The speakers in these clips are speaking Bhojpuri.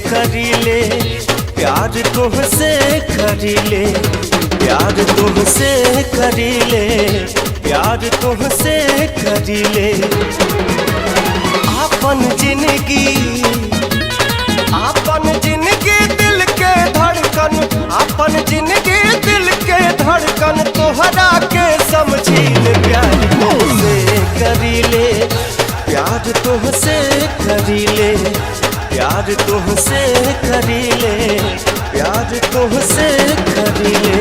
करीले, प्यार तुमसे करीले, प्यार तुमसे करीले, प्यार तुमसे करीले। आपन जिंदगी दिल के धड़कन, आपन जिंदगी दिल के धड़कन तोहरा के समझीले। प्यार तुमसे करीले, प्यार तुमसे करीले, प्यार तुमसे करीले, प्यार तुमसे करीले।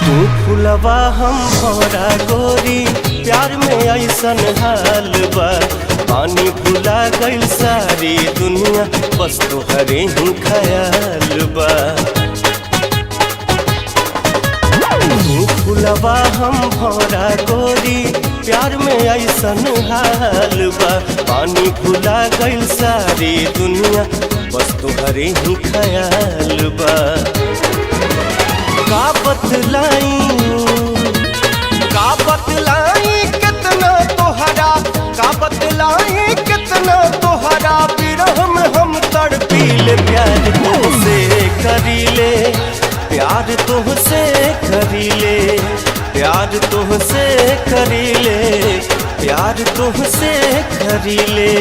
तू फुलवा हम भौरा गोरी, प्यार में ऐसन हाल बा। पानी भुला गइल सारी दुनिया, बस तोहरे ही ख्याल बा। तू फुलवा हम भौरा गोरी, प्यार में ऐसन हाल बा। पानी भुला गइल सारी दुनिया, बस तोहरे ही ख्याल बा। का बतलाई कितना तोहरा, का बतलाई कितना तोहरा विरह में हम तड़पीले। प्यार तुमसे करीले, प्यार तुमसे करीले, प्यार तुमसे करीले, प्यार तुमसे करीले।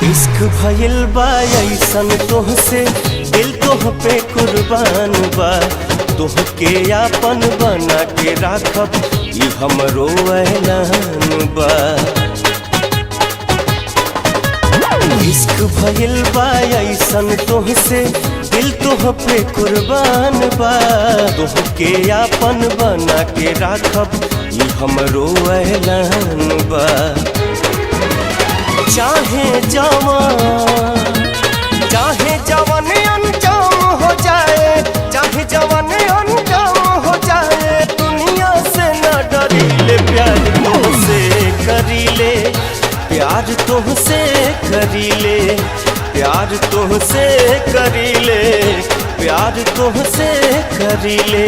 इश्क भइल बा ऐसन तोहसे, दिल तोह पे कुर्बान बा। तोहके आपन बना के राखब, ई हमरो ऐलान बा। इश्क भइल बा ऐसन तोहसे, दिल तोह पे कुर्बान बा। तोहके आपन बना के राखब, ई हमरो ऐलान बा। चाहे जवान अंजाम हो जाए, चाहे जवान अंजाम हो जाए, दुनिया से न डरीले। प्यार तुमसे करीले, प्यार तुमसे करीले, प्यार तुमसे करीले, प्यार तुमसे करीले।